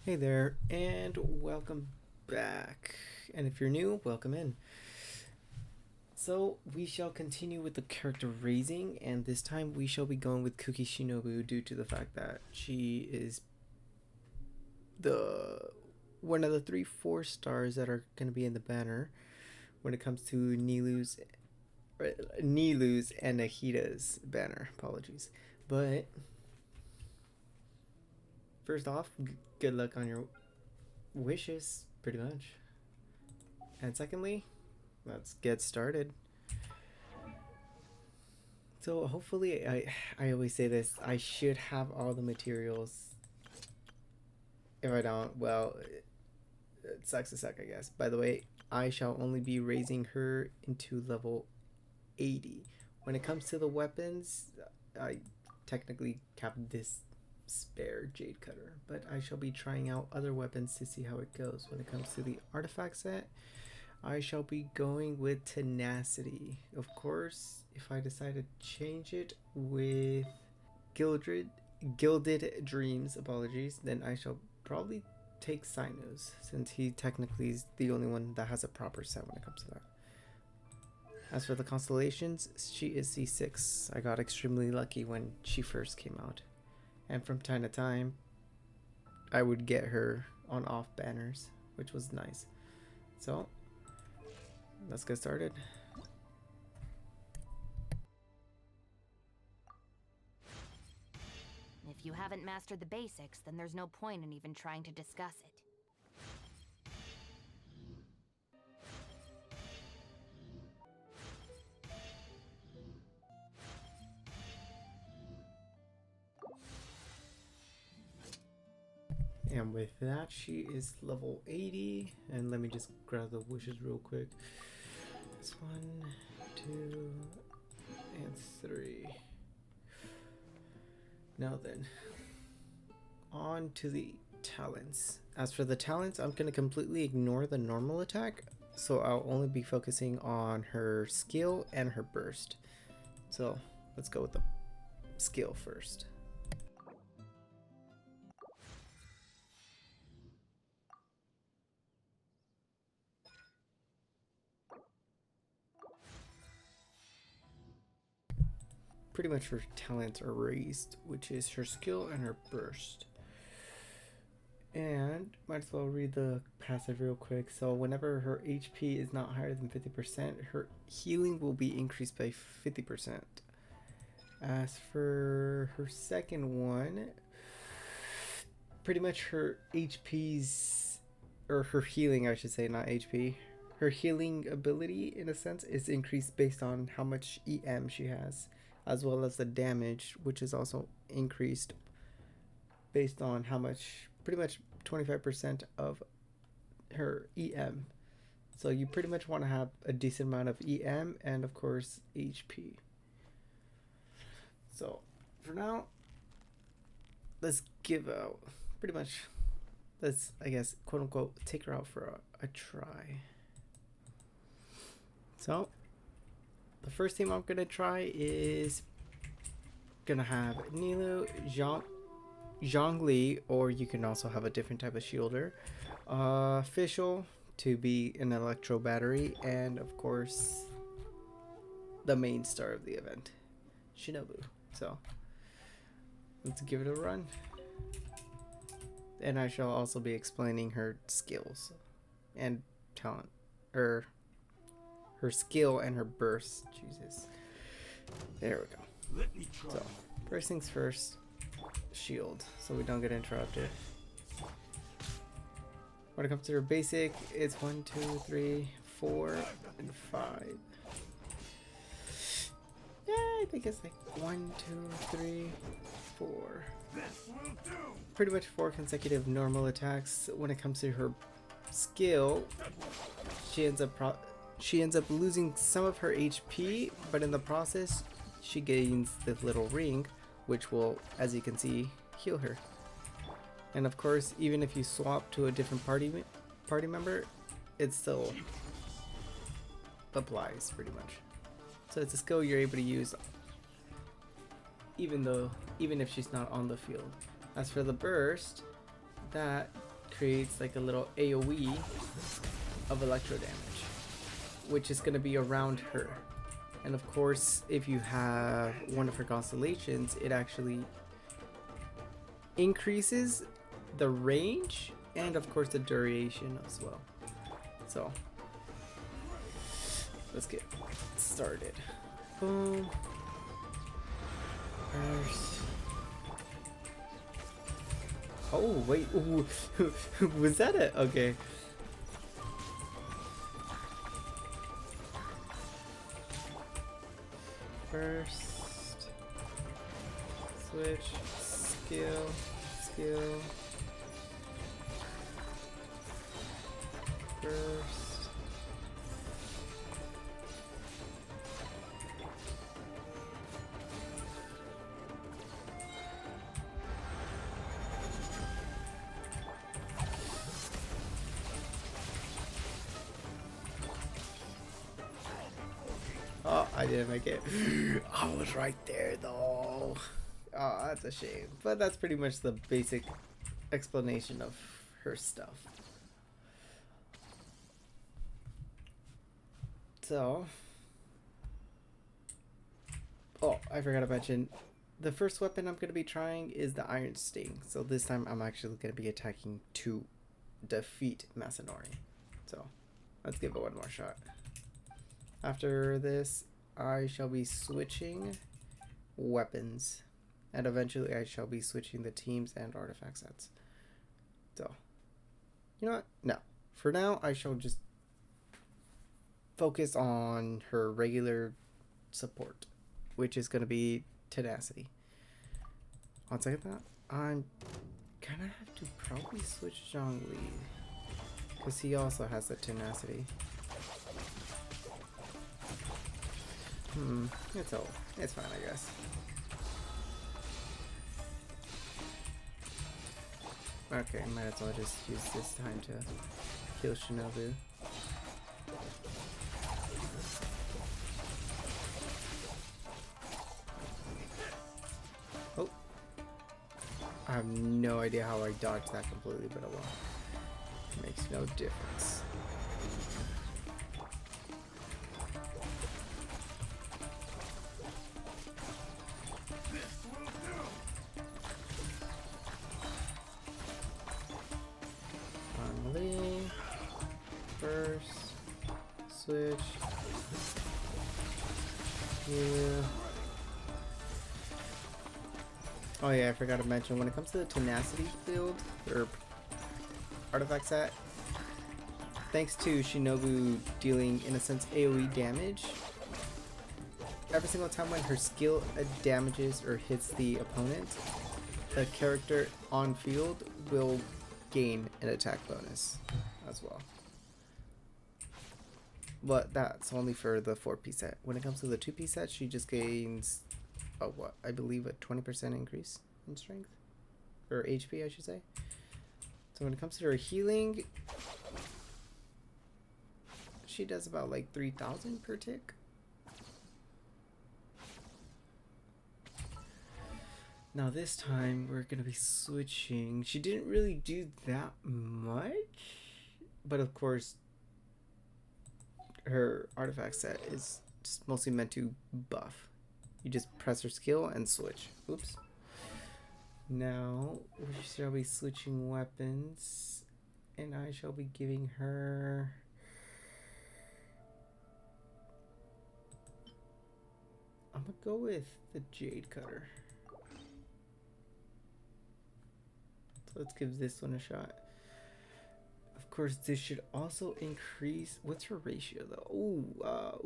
Hey there, and welcome back. And if you're new, welcome in. So, we shall continue with the character raising, and this time we shall be going with Kuki Shinobu due to the fact that she is the one of the 3 4 stars that are going to be in the banner when it comes to Nilu's and Ahita's banner. Apologies. But first off, good luck on your wishes, pretty much. And secondly, let's get started. So hopefully, I always say this. I should have all the materials. If I don't, well, it sucks to suck, I guess. By the way, I shall only be raising her into level 80. When it comes to the weapons, I technically have this spare jade cutter, but I shall be trying out other weapons to see how it goes. When it comes to the artifact set, I shall be going with tenacity. Of course, if I decide to change it with Gildred, Gilded Dreams, apologies, then I shall probably take Sinus, since he technically is the only one that has a proper set when it comes to that. As for the constellations, she is C6. I got extremely lucky when she first came out. And from time to time, I would get her on off banners, which was nice. So, let's get started. If you haven't mastered the basics, then there's no point in even trying to discuss it. And with that, she is level 80. And let me just grab the wishes real quick. It's 1, 2, and 3. Now then, on to the talents. As for the talents, I'm going to completely ignore the normal attack. So I'll only be focusing on her skill and her burst. So let's go with the skill first. Pretty much her talents are raised, which is her skill and her burst. And might as well read the passive real quick. So whenever her HP is not higher than 50%, her healing will be increased by 50%. As for her second one, pretty much her HP's, or her healing, I should say, not HP. Her healing ability, in a sense, is increased based on how much EM she has, as well as the damage, which is also increased based on how much, pretty much 25% of her EM. So you pretty much want to have a decent amount of EM and, of course, HP. So for now, let's give out, pretty much, let's, I guess, quote unquote, take her out for a try. So the first team I'm going to try is going to have Nilu, Zhongli, or you can also have a different type of shielder. Official to be an electro battery, and of course the main star of the event, Shinobu. So let's give it a run. And I shall also be explaining her skills and talent, or her skill and her burst. Jesus. There we go. Let me try. So first things first, shield, so we don't get interrupted. When it comes to her basic, it's 1, 2, 3, 4, and 5. Yeah, I think it's like 1, 2, 3, 4. This will do. Pretty much 4 consecutive normal attacks. When it comes to her skill, she ends up losing some of her HP, but in the process, she gains the little ring, which will, as you can see, heal her. And of course, even if you swap to a different party member, it still applies pretty much. So it's a skill you're able to use even if she's not on the field. As for the burst, that creates like a little AoE of electro damage, which is going to be around her. And of course, if you have one of her constellations, it actually increases the range and of course the duration as well. So let's get started. Boom. First. Oh wait, ooh. Was that it? Okay. First, switch, skill, skill. First. Oh, I didn't make it. I was right there though. Oh, that's a shame. But that's pretty much the basic explanation of her stuff. So, oh, I forgot to mention, the first weapon I'm going to be trying is the Iron Sting. So this time I'm actually going to be attacking to defeat Masanori. So, let's give it one more shot. After this, I shall be switching weapons. And eventually I shall be switching the teams and artifact sets. So, you know what? No. For now, I shall just focus on her regular support, which is going to be tenacity. On second thought, I'm gonna have to probably switch Zhongli because he also has the tenacity. It's fine, I guess. Okay, might as well just use this time to kill Shinobu. Oh. I have no idea how I dodged that completely, but oh well. Makes no difference. Finally, first, switch, yeah. Oh yeah, I forgot to mention, when it comes to the tenacity build, or artifact set, thanks to Shinobu dealing, in a sense, AoE damage, every single time when her skill damages or hits the opponent, the character on field will gain an attack bonus as well. But that's only for the 4-piece set. When it comes to the 2-piece set, she just gains I believe a 20% increase in strength, or HP I should say. So when it comes to her healing, she does about like 3,000 per tick. Now this time we're gonna be switching. She didn't really do that much, but of course her artifact set is just mostly meant to buff. You just press her skill and switch. Oops. Now we shall be switching weapons, and I shall be giving her I'm gonna go with the Jade Cutter. So let's give this one a shot. Of course, this should also increase. What's her ratio though?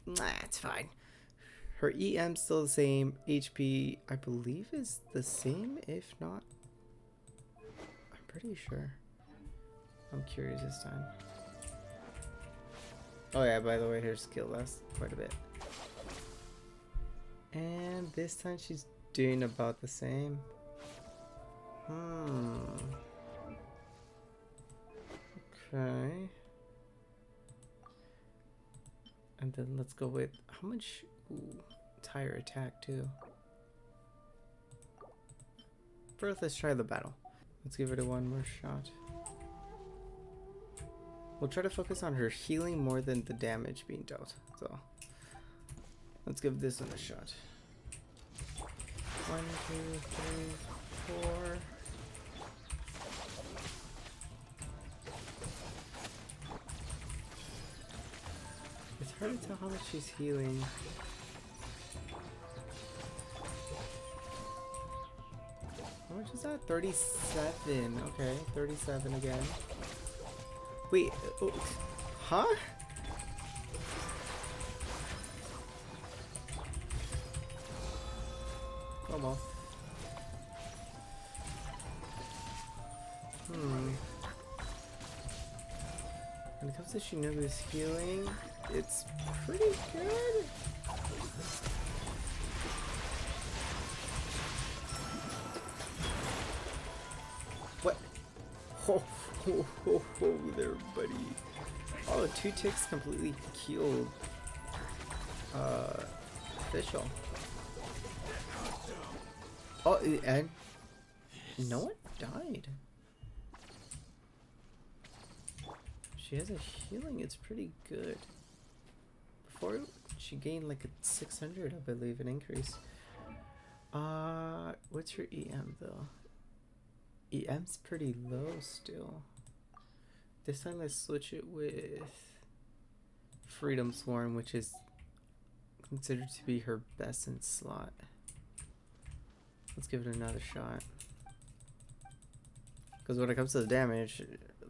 Nah, it's fine. Her EM's still the same. HP, I believe, is the same. If not, I'm pretty sure. I'm curious this time. Oh yeah, by the way, her skill lasts quite a bit. And this time she's doing about the same. Okay. And then let's go with how much? Ooh, it's higher attack too. First, let's try the battle. Let's give it a one more shot. We'll try to focus on her healing more than the damage being dealt. So let's give this one a shot. 1, 2, 3, 4. It's hard to tell how much she's healing. How much is that? 37. Okay, 37 again. Wait, oh, huh? Oh well. When it comes to Shinobu's healing, it's pretty good. What? Ho ho ho ho there, buddy. Oh, 2 ticks completely killed Official. Oh, and no one died. She has a healing, it's pretty good. Before she gained like a 600, I believe, an increase. What's her EM though? EM's pretty low still. This time let's switch it with Freedom Swarm, which is considered to be her best in slot. Let's give it another shot. Because when it comes to the damage,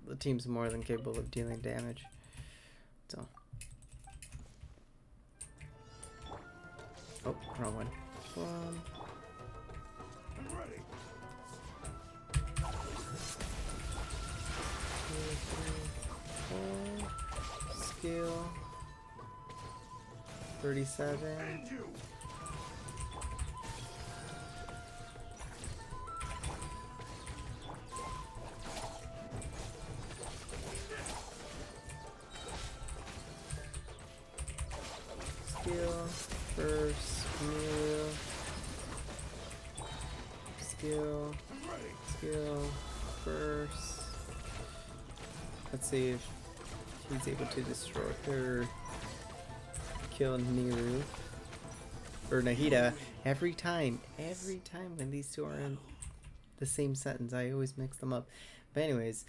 the team's more than capable of dealing damage. So. Oh, wrong one. I'm ready. 2, 3, 4. Skill. 37. And you. Skill. First. New. Skill. I'm ready. Skill. First. Let's see if he's able to destroy her. Kill Niru. Or Nahida. Every time when these two are in the same sentence, I always mix them up. But anyways.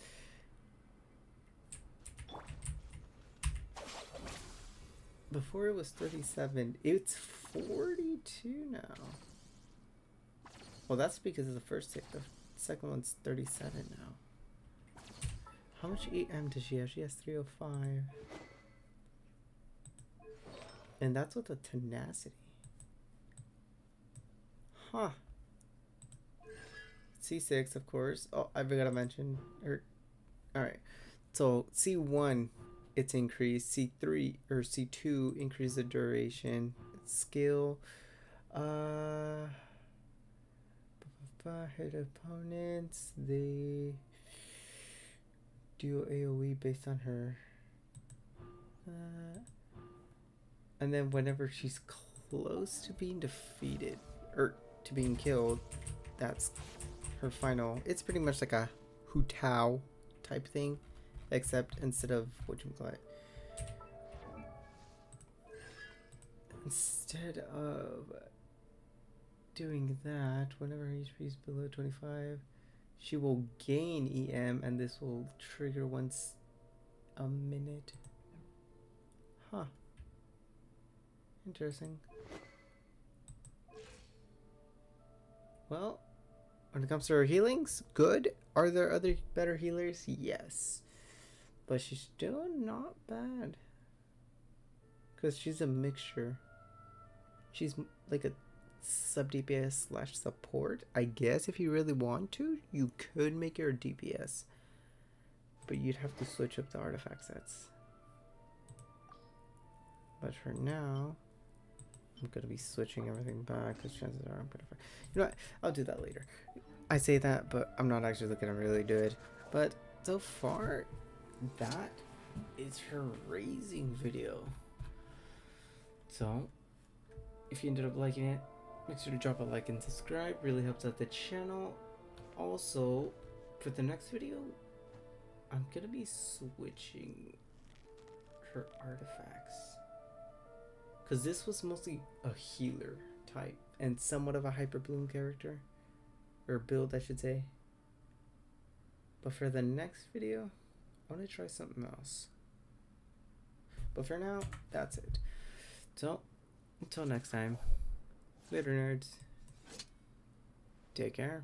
Before it was 37. It's 42 now. Well, that's because of the first tick. The second one's 37 now. How much EM does she have? She has 305. And that's with the tenacity. Huh. C6, of course. Oh, I forgot to mention. Alright. So, C1, it's increased. C3, or C2, increase the duration. Skill. Hit opponents. They do AoE based on her. And then whenever she's close to being defeated, or to being killed, that's her final. It's pretty much like a Hu Tao type thing, except instead of whatchamacallit. Instead of doing that, whenever HP is below 25, she will gain EM, and this will trigger once a minute. Huh. Interesting. Well, when it comes to her healings, good. Are there other better healers? Yes. But she's still not bad. Because she's a mixture. She's like a sub DPS / support. I guess if you really want to, you could make her a DPS. But you'd have to switch up the artifact sets. But for now, I'm going to be switching everything back because chances are I'm going to... You know what? I'll do that later. I say that, but I'm not actually looking to really do it. But so far, that is her raising video. So, if you ended up liking it, make sure to drop a like and subscribe. Really helps out the channel. Also, for the next video, I'm gonna be switching her artifacts. Because this was mostly a healer type and somewhat of a Hyper Bloom character. Or build, I should say. But for the next video, I want to try something else. But for now, that's it. So, until next time, later nerds. Take care.